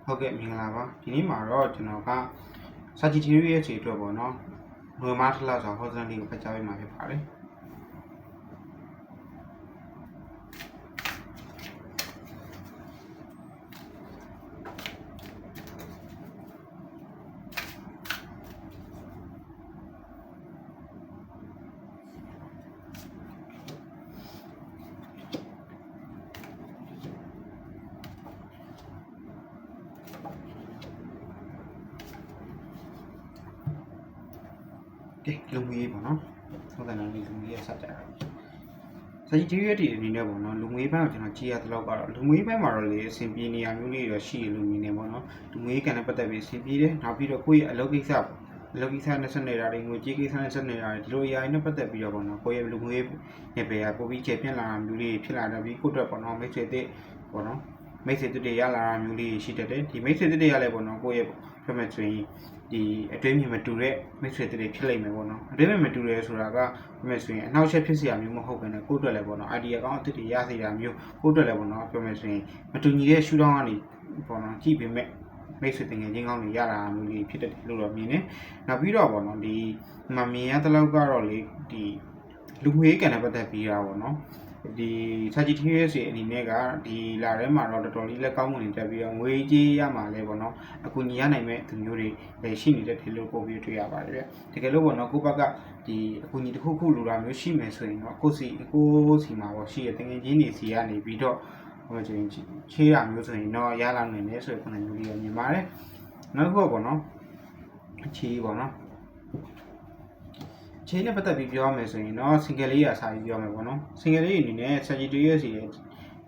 ဟုတ်ကဲ့မင်္ဂလာပါဒီနေ့မှာတော့ကျွန်တော်က Sagittarius တွေအတွက်ပေါ့နော်နိုဝင်ဘာလလောက်ဆိုဟောစံလေးကိုဖတ်ကြားပေးမှာဖြစ်ပါတယ်လူငွေပေါ့နော်ဟုတ်တယ်နော်လူငွေရဆက်ကြတာSagittarius တွေအနေနဲ့ပေါ့နော်လူငွေဘက်ကိုကျွန်တော်ကြည့်ရတဲ့လောက်ကတော့လူငွေဘက်မှာတော့လေအဆင်ပြေနေရမျိုးလေးတော့ရှိရလို့မြင်နေပေါ့နော်လူငွေကန်နဲ့ပတ်သက်ပြီးအဆင်ပြေတယ်နောက်ပြီးတော့ကိုယ့်ရဲ့အလုပ်ကိစ္စနဲ့ဆက်နေတာတွေငွေကြေးကိစ္စနဲ့ဆက်နေတာတွေဒီလိုအရာတွေနဲ့ပတ်သက်ပြီးတော့ပေါ့နော်ကိုယ့်ရဲ့လူငွေနဲ့ပဲပို့ပြီးကျေပြန့်လာတာမျိုးလေးဖြစ်လာတော့ပြီးကိုယ့်အတွက်ပေါ့နော်မိတ်ဆွေတဲ့ပေါ့နော်မိတ်ဆွေတွေရလာတာမျိုးလေးရှိတတ်တယ်ဒီမိတ်ဆွေတွေရလဲပေါ့နော်ကိုယ့်ရဲ့ပြမယ်ဆိုရင်ဒီအတွင်းမြင်မတူတဲ့မိတ်ဆွေတွေဖြစ်လိမ့်မယ်ပေါ့နော်အတွင်းမြင်မတူတယ်ဆိုတာကပြမယ်ဆိုရင်အနောက်ရှက်ဖြစ်စရာမျိုးမဟုတ်ဘဲနဲ့ကိုယ့်အတွက်လည်းပေါ့နော် idea ကောင်းအသစ်တွေရစေတာမျိုးကိုယ့်အတွက်လည်းပေါ့နော်ပြမယ်ဆိုရင်မတူညီတဲ့ရှုထောင့်ကနေပေါ့နော်ကြည့်ပေမဲ့မိတ်ဆွေတင်ငယ်ချင်းကောင်းတွေရလာမျိုးလေးဖြစ်တတ်တယ်လို့တော့မြင်နေနောက်ပြီးတော့ပေါ့နော်ဒီမမြင်ရတဲ့လောက်ကတော့လေဒီလူငွေကန်နဲ့ပတ်သက်ပြီးတာပေါ့နော်ဒီ Sagittarius ရဲ့အနေနဲ့ကဒီလာထဲမှာတော့တော်တော်လေးလက်ကောင်းဝင်တက်ပြီးတော့ငွေကြေးရမှာလဲပေါ့နော်အခုညီရနိုင်မဲ့သူမျိုးတွေလည်းရှိနေတဲ့ဒီလိုပုံပြီးတွေ့ရပါတယ်ဗျတကယ်လို့ပေါ့နော်ကိုဘက်ကဒီအခုညီတစ်ခုလိုတာမျိုးရှိမယ်ဆိုရင်တော့ကိုစီမှာပေါ့ရှိရတကယ်ချင်းနေစီကနေပြီးတော့ဟိုချင်းချေးရမျိုးဆိုရင်တော့ရလာနိုင်တယ်ဆိုတဲ့ပုံစံမျိုးလေးကိုမြင်ပါတယ်နောက်တစ်ခုပေါ့နော်ချေးပေါ့နော်ချင်းနဲ့ပတ်သက်ပြီးပြောရမယ်ဆိုရင်တော့ single လေးရစာပြီးပြောမယ်ပေါ့နော် single လေးအနေနဲ့ Sagittarius ရဲ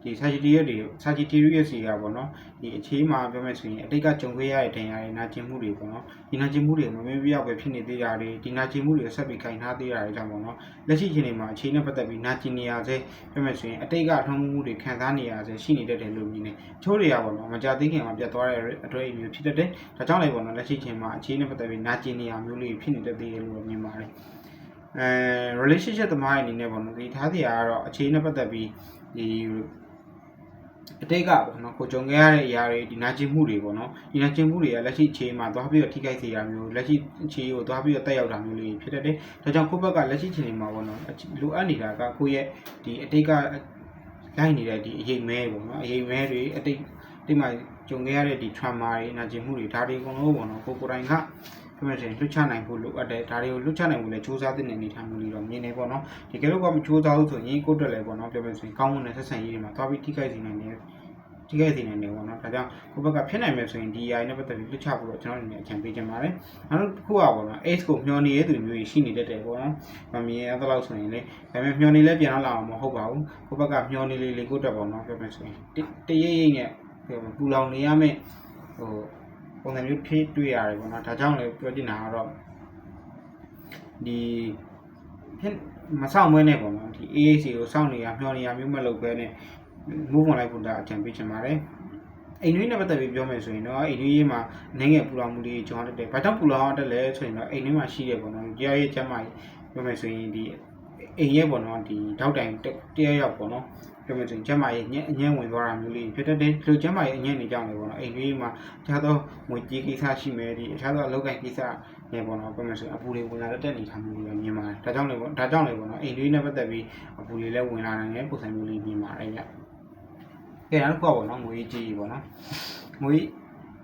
့ဒီ Sagittarius တွေကပေါ့နော်ဒီအခြေမှာပြောမယ်ဆိုရင်အတိတ်ကကြုံခဲ့ရတဲ့ဒဏ်ရာတွေနာကျင်မှုတွေပေါ့နော်ဒီနာကျင်မှုတွေမမေ့ပြရောက်ပဲဖြစ်နေသေးတာတွေဒီနာကျင်မှုတွေဆက်ပြီးခိုင်ထားသေးတာတွေကြောင့်ပေါ့နော်လက်ရှိချိန်မှာအခြေနဲ့ပတ်သက်ပြီးနာကျင်နေရစေပြောမယ်ဆိုရင်အတိတ်ကအထုံးမှုတွေခံစားနေရစေရှိနေတတ်တယ်လို့မြင်နေချိုးတွေကပေါ့နော်မကြသေးခင်မှာပြတ်သွားတဲ့အတွက်အမျိုးဖြစ်တတ်တယ်ဒါကြောင့်လည်းပေါ့နော်လက်ရှိချိန်မှာအခြေနဲ့ပတ်သက်ပြီးနာကျင်နေရမျိုးလေးဖြစ်နေတတ်သေးတယ်လို့မြင်ပါတယ်relationship သမားအနေနဲ့ပေါ့နော်ဒီထားစီကတော့အခြေအနေနဲ့ပတ်သက်ပြီးဒီအတိတ်ကပေါ့နော်ကိုကြုံခဲ့ရတဲ့အရာတွေဒီနာကျင်မှုတွေပေါ့နော်ဒီနာကျင်မှုတွေကလက်ရှိအခြေမှာသွားပြီးတော့ထိခိုက်စေရမျိုးလက်ရှိအခြေကိုသွားပြီးတော့တက်ရောက်တာမျိုးလေးဖြစ်တတ်တယ်ဒါကြောင့်ကိုယ့်ဘက်ကလက်ရှိအခြေမှာပေါ့နော်လိုအပ်နေတာကကိုယ့်ရဲ့ဒီအတိတ်ကလိုက်နေတဲ့ဒီအရေးမဲပေါ့နော်အရေးမဲတွေအတိတ်မှာကြုံခဲ့ရတဲ့ဒီ trauma တွေနာကျင်မှုတွေဒါတွေအကုန်လုံးပေါ့နော်ကိုယ်တိုင်ကပြမယ်ဆိုရင်လွတ်ချနိုင်ဖို့လိုအပ်တယ်ဒါတွေကိုလွတ်ချနိုင်ဖို့လည်းစူးစမ်းတဲ့အနေထားမျိုးလေးတော့မြင်နေပေါ့နော်ဒီကဲလို့ကမစူးစမ်းဘူးဆိုရင်ကိုယ့်အတွက်လည်းပေါ့နော်ပြောမယ်ဆိုရင်ကောင်းမွန်တဲ့ဆက်ဆံရေးတွေမှာသွားပြီးထိခိုက်စေနိုင်တယ်ပေါ့နော်ဒါကြောင့်ကိုယ့်ဘက်ကဖြစ်နိုင်မယ်ဆိုရင်ဒီ AI နဲ့ပတ်သက်ပြီးလွတ်ချဖို့တော့ကျွန်တော်အနေနဲ့အကြံပေးချင်ပါတယ်နောက်တစ်ခုကပေါ့နော် Ace ကိုမျှော်နေတဲ့သူမျိုးကြီးရှိနေတတ်တယ်ပေါ့နော်မမြင်ရသလောက်ဆိုရင်လေဒါပေမဲ့မျှော်နေလဲပြန်လာအောင်မဟုတ်ပါဘူးကိုယ့်ဘက်ကမျှော်နေလေကိုယ့်အတွက်ပေါ့နော်ပြောမယ်ဆိုရင်တရိပ်နဲ့ပူလောင်နေရမယ်ဟိုပုံစံမျိုးဖြစ်တွေ့ရတယ်ပေါ့နော်ဒါကြောင့်လည်းပြောချင်တာကတော့ဒီဖြစ်မဆောင်မွေးနေပေါ့နော်ဒီ AAC ကိုစောင့်နေရမျှော်နေရမျိုးမလုပ်ဘဲနဲ့ move on လိုက်ဖို့ဒါအကြံပေးချင်ပါတယ်အိမ်နွေးနဲ့ပတ်သက်ပြီးပြောမယ်ဆိုရင်တော့အိမ်နွေးရေးမှာနိုင်ငံပူလောင်မှုတွေကျွန်တော်တက်တယ်ဘာကြောင့်ပူလောင်တက်လဲဆိုရင်တော့အိမ်နွေးမှာရှိတယ်ပေါ့နော်တရားရေးကျမ်းမာရေးပြောမယ်ဆိုရင်ဒီအိမ်ရဲ့ပေါ့နော်ဒီထောက်တိုင်တရားရောက်ပေါ့နော်ပြောမယ်ဆိုရင်ကျမ်းမာရေးအညံ့ဝင်သွားတာမျိုးလေးဖြစ်တတ်တယ်ဒီလိုကျမ်းမာရေးအညံ့နေကြောင်းလေပေါ့နော်အိမ်ကြီးမှာအခြားသောငွေကြေးကိစ္စရှိမယ်ဒီအခြားသောအလုပ်ကိုင်ကိစ္စနေပေါ့နော်ပြောမယ်ဆိုရင်အပူတွေဝင်လာတဲ့အနေထားမျိုးလေးမြင်ပါတယ်ဒါကြောင့်လေပေါ့နော်အိမ်ကြီးနဲ့ပတ်သက်ပြီးအပူတွေလည်းဝင်လာနိုင်တဲ့ပုံစံမျိုးလေးမြင်ပါတယ်ဗျကဲနောက်တစ်ခုပေါ့နော်ငွေကြေးပေါ့နော်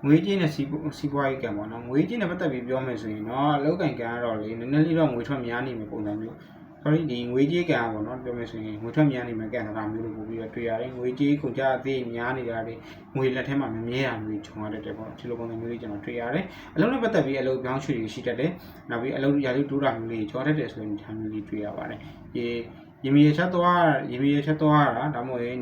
ငွေကြေးနဲ့စီးပွားရေးကံပေါ့နော်ငွေကြေးနဲ့ပတ်သက်ပြီးပြောမယ်ဆိုရင်တော့အလုပ်ကိုင်ကံကတော့လေနည်းနည်းလေးတော့ငွေထွက်များနေမယ်ပုံစံမျိုးဒီငွေကြေးကံပေါ့နော်ပြောမယ်ဆိုရင်ငွေထွက်များနေမယ်ကံသလားမျိုးလို့ပို့ပြီးတော့တွေ့ရတယ်ငွေကြေးကုန်ကြအသေးများနေတာတွေငွေလက်ထဲမှာမမြဲတာမျိုးခြုံရတတ်တယ်ပေါ့ဒီလိုပုံစံမျိုးလေးကျွန်တော်တွေ့ရတယ်အလုပ်နဲ့ပတ်သက်ပြီးအလုပ်ပြောင်းရွှေ့တွေရှိတတ်တယ်နောက်ပြီးအလုပ်ရာထူးတိုးတာမျိုးလေးကျော်တတ်တယ်ဆိုရင်ဒီမျိုးလေးတွေ့ရပါတယ်ရေမြေချက်သွားတာဒါမှမဟုတ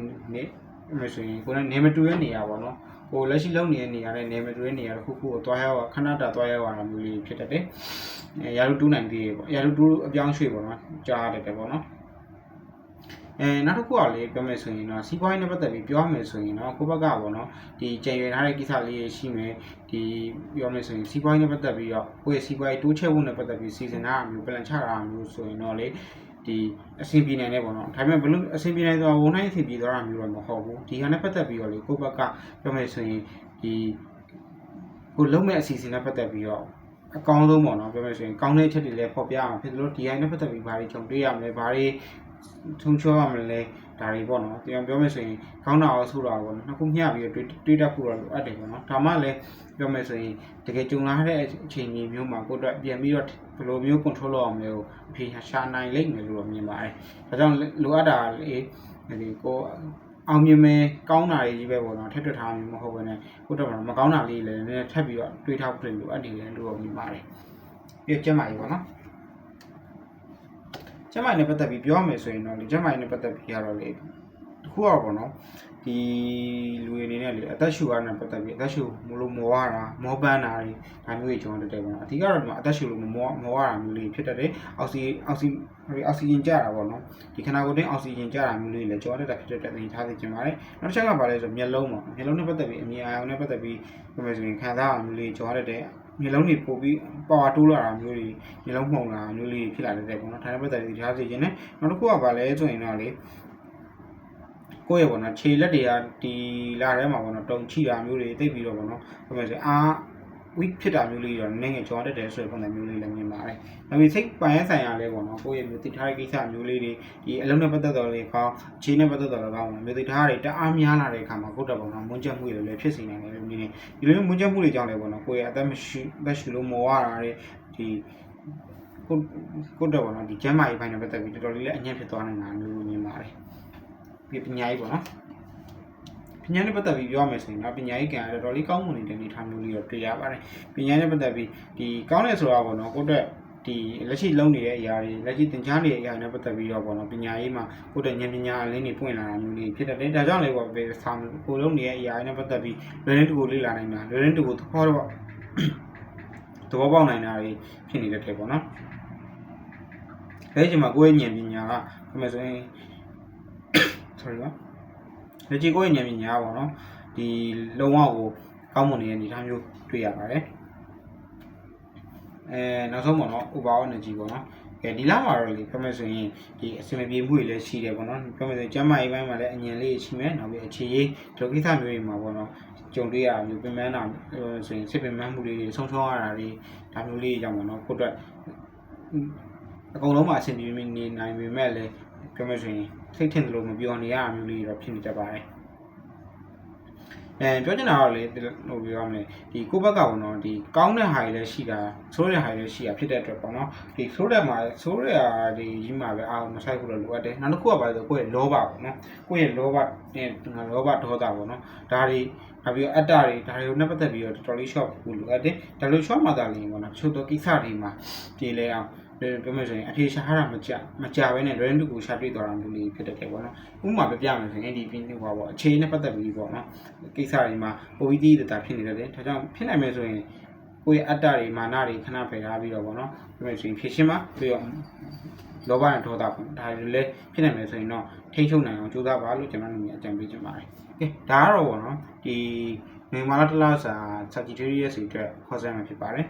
်နေဆိုရင်ကိုယ်နဲ့နေမတူတဲ့နေရာပေါ့နော်ဟိုလက်ရှိလုံနေတဲ့နေရာနဲ့နေမတူတဲ့နေရာတစ်ခုခုကိုသွားရောက်ခဏတာသွားရောက်တာမျိုးလေးဖြစ်တတ်တယ်ရာထူးတူးနိုင်သေးတယ်ပေါ့ရာထူးတူးအပြောင်းရွှေ့ပေါ့နော်ကြားရတယ်ပေါ့နော်နောက်တစ်ခုကလေပြောမယ်ဆိုရင်တော့စီးပွားရေးနဲ့ပတ်သက်ပြီးပြောမယ်ဆိုရင်တော့ကိုယ့်ဘက်ကပေါ့နော်ဒီကြံရွယ်ထားတဲ့ကိစ္စလေးရှိမယ်ဒီပြောမယ်ဆိုရင်စီးပွားရေးနဲ့ပတ်သက်ပြီးတော့ကိုယ့်ရဲ့စီးပွားရေးတိုးချဲ့ဖို့နဲ့ပတ်သက်ပြီးစီစဉ်တာမျိုး plan ချတာမျိုးဆိုရင်တော့လေဒီအဆင်ပြေနိုင်တယ်ပေါ့နော်ဒါပေမဲ့ဘလို့အဆင်ပြေနိုင်တော့ဝန်တိုင်းအဆင်ပြေသွားတာမျိုးတော့မဟုတ်ဘူးဒီဟာနဲ့ပတ်သက်ပြီးတော့လေကိုယ့်ဘက်ကပြောမယ်ဆိုရင်ဒီ ကိုလုံးမဲ့အစီအစဉ်နဲ့ပတ်သက်ပြီးတော့အကောင်းဆုံးပေါ့နော်ပြောမယ်ဆိုရင်ကောင်းတဲ့အချက်တွေလည်းပေါ်ပြအောင်ဖြစ်လို့ DI နဲ့ပတ်သက်ပြီးဘာတွေကြုံတွေ့ရမလဲဘာတွေထုံချောရမလဲဒါတွေပေါ့နော်ပြန်ပြောမယ်ဆိုရင်ကောင်းတာရောဆိုးတာရောပေါ့နော်နှစ်ခုမျှပြီးတော့တွေးတတ်ဖို့တော့လိုအပ်တယ်ပေါ့နော်ဒါမှလည်းပြောမယ်ဆိုရင်တကယ်ကြုံလာတဲ့အချိန်မျိုးမှာကိုယ်တော့ပြန်ပြီးတော့ဘယ်လိုမျိုး control လုပ်အောင်လဲကိုအဖြေရှာနိုင်လိမ့်မယ်လို့မြင်ပါတယ်ဒါကြောင့်လိုအပ်တာလေဒီကိုအောင်မြင်မယ်ကောင်းတာတွေကြီးပဲပေါ့နော်ထပ်တွက်ထားမျိုးမဟုတ်ဘဲနဲ့ကိုတော့မကောင်းတာလေးလည်းနည်းနည်းထပ်ပြီးတော့တွေးထားဖို့လိုအပ်တယ်လို့မြင်ပါတယ်ပြီးကျမကြီးပေါ့နော်ကျမကြီးနဲ့ပတ်သက်ပြီးပြောရမယ်ဆိုရင်တော့ဒီကျမကြီးနဲ့ပတ်သက်ပြီးရတော့လေတခုတော့ပေါ့နော်ဒီလူတွေအနေနဲ့လေအသက်ရှူရတဲ့ပတ်သက်ပြီးအသက်ရှူမလို့မောရတာမောပန်းတာတွေဒါမျိုးတွေကျွန်တော်တက်တယ်ပေါ့နော်အဓိကတော့ဒီမှာအသက်ရှူလို့မောရတာမျိုးလေးဖြစ်တတ်တယ်အောက်ဆီဂျင်ကျတာပေါ့နော်ဒီခန္ဓာကိုယ်တွင်းအောက်ဆီဂျင်ကျတာမျိုးလေးလည်းကျွန်တော်တက်တာဖြစ်တဲ့တင်ထားသိချင်ပါတယ်နောက်တစ်ချက်ကဘာလဲဆိုမျက်လုံးပေါ့မျက်လုံးနဲ့ပတ်သက်ပြီးအမြင်အာရုံနဲ့ပတ်သက်ပြီးပြောမယ်ဆိုရင်ခံစားရမျိုးလေးကျွန်တော်တက်တဲ့မျက်လုံးတွေပို့ပြီးပါဝါတိုးလာတာမျိုးတွေမျက်လုံးမှုန်လာမျိုးလေးဖြစ်လာတဲ့ပေါ့နော်ဒါနဲ့ပတ်သက်ပြီးထားသိချင်တယ်နောက်တစ်ခုကဘာလဲဆိုရင်တော့လေကိုယ့်ရဲ့ပေါ့နော်ခြေလက်တွေကဒီလာထဲမှာပေါ့နော်တုံချိတာမျိုးတွေတိတ်ပြီးတော့ပေါ့နော်ပြောမယ်ဆိုရင်weak ဖြစ်တာမျိုးလေးတော့နည်းငယ်ကြောတက်တယ်ဆိုတဲ့ပုံစံမျိုးလေးလည်းမြင်ပါတယ်။ဒါပေမဲ့စိတ်ပိုင်ရဆိုင်ရလဲပေါ့နော်ကိုယ့်ရဲ့မျိုးတိထားတဲ့ကိစ္စမျိုးလေးတွေဒီအလုံးနဲ့ပတ်သက်တော်လေးကောင်းခြေနဲ့ပတ်သက်တော်လည်းကောင်းမျိုးတိထားတွေတအားများလာတဲ့အခါမှာကိုယ့်တက်ပေါ့နော်မွန်းချက်မှုတွေလည်းဖြစ်စေနိုင်တယ်လို့မြင်နေ။ဒီလိုမျိုးမွန်းချက်မှုတွေကြောင့်လည်းပေါ့နော်ကိုယ့်ရဲ့အသက်ရှူလို့မောရတာတွေဒီကိုယ့်တက်ပေါ့နော်ဒီကျန်းမာရေးပိုင်းနဲ့ပတ်သက်ပြီးတော်တော်လေးလည်းအညံ့ဖြစ်သွားနိုင်တာမျိုးမြင်ပါတယ်။ပြီးပညာရေးပေါ့နော်ပညာနဲ့ပတ်သက်ပြီးပြောရမယ်ဆိုရင်တော့ပညာရေးကံတော်တော်လေးကောင်းမွန်နေတဲ့အနေအထားမျိုးလေးတော့တွေ့ရပါတယ်ပညာနဲ့ပတ်သက်ပြီးဒီကောင်းတယ်ဆိုတာပေါ့နော်ကိုယ့်အတွက်ဒီလက်ရှိလုံးနေတဲ့အရာတွေလက်ရှိသင်ကြားနေတဲ့အရာနဲ့ပတ်သက်ပြီးတော့ပေါ့နော်ပညာရေးမှာကိုယ့်အတွက်ဉာဏ်ပညာအလင်းတွေပွင့်လာတာမျိုးလေးဖြစ်တတ်တယ်ဒါကြောင့်လည်းပေါ့ပဲဆောင်းကိုလုံးနေတဲ့အရာနဲ့ပတ်သက်ပြီးလွယ်လင်းတူကိုလေ့လာနိုင်တာလွယ်လင်းတူကိုသဘောပေါက်နိုင်တာတွေဖြစ်နေတတ်တယ်ပေါ့နော်အဲဒီချိန်မှာကိုယ့်ရဲ့ဉာဏ်ပညာကဘယ်မှာဆိုရင် sorry ပါလက်ရှိကိုယ့်ရဲ့ဉာဏ်ပညာပေါ့နော်ဒီလုံဝကိုကောင်းမွန်နေတဲ့အနေအထားမျိုးတွေ့ရပါတယ်နောက်ဆုံးပေါ့နော် overall energy ပေါ့နော်ဒီလောက်မှာတော့လေပြောမယ်ဆိုရင်ဒီအစင်မပြေမှုတွေလည်းရှိတယ်ပေါ့နော်ပြောမယ်ဆိုရင်ကျန်းမာရေးပိုင်းမှာလည်းအញ្ញံလေးရှိမယ်နောက်ပြီးအခြေရေးဒီလိုကိစ္စမျိုးတွေမှာပေါ့နော်ကြုံတွေ့ရမျိုးပင်ပန်းတာဆိုရင်စစ်ပင်ပန်းမှုတွေဆုံးရှုံးရတာတွေဒါမျိုးလေးကြောင့်ပေါ့နော်ကိုယ့်အတွက်အကုန်လုံးမှာအဆင်ပြေနေနိုင်ပေမဲ့လည်းပြောမယ်ဆိုရင်စိတ်ထင်သလိုမပြောနေရတာမျိုးလေးတော့ဖြစ်နေတတ်ပါတယ်ပြောချင်တာတော့လေဟိုပြောရမလဲဒီကိုဘက်ကပေါ့နော်ဒီကောင်းတဲ့ဟာတွေလည်းရှိတာဆိုးတဲ့ဟာတွေလည်းရှိတာဖြစ်တဲ့အတွက်ပေါ့နော်ဒီဆိုးတဲ့မှာဆိုးတဲ့ဟာတွေကြီးမှာပဲအားမဆိုင်ဘူးလို့လိုအပ်တယ်နောက်တစ်ခုကပါဆိုကိုယ့်ရဲ့လောဘပေါ့နော်ကိုယ့်ရဲ့လောဘနဲ့လောဘဒေါသပေါ့နော်ဒါတွေနောက်ပြီးအတ္တတွေဒါတွေကိုနဲ့ပတ်သက်ပြီးတော့တော်တော်လေး short ဖို့လိုအပ်တယ်ဒါလို short မှသာလျှင်ပေါ့နော်တချို့သောကိစ္စတွေမှာပြေလဲအောင်ပြောမယ်ဆိုရင်အဖြေရှာရတာမကြပဲနဲ့ random ကိုရှာတွေ့သွားတာမျိုးလေးဖြစ်တတ်တယ်ပေါ့နော်ဥပမာပြပြမယ်ဆိုရင်ဒီပြင်းဟောပေါ့အခြေအနေနဲ့ပတ်သက်ပြီးပေါ့နော်ကိစ္စတွေမှာပိုပြီးတည်တတာဖြစ်နေတယ်ဒါကြောင့်ဖြစ်နိုင်မယ်ဆိုရင်ကိုယ့်ရဲ့အတ္တတွေမာနတွေခဏဖယ်ထားပြီးတော့ပေါ့နော်ပြောမယ်ဆိုရင်ဖြည့်ရှင်းမှာပြီးတော့လောဘနဲ့ဒေါသပေါ့ဒါတွေလည်းဖြစ်နိုင်မယ်ဆိုရင်တော့ထိန်းချုပ်နိုင်အောင်ကြိုးစားပါလို့ကျွန်တော်တို့အကြံပေးချင်ပါတယ်ကဲဒါကတော့ပေါ့နော်ဒီနေမာလာတလားစာ Sagittarius တွေအတွက်ခေါ်စမ်းမှာဖြစ်ပါတယ်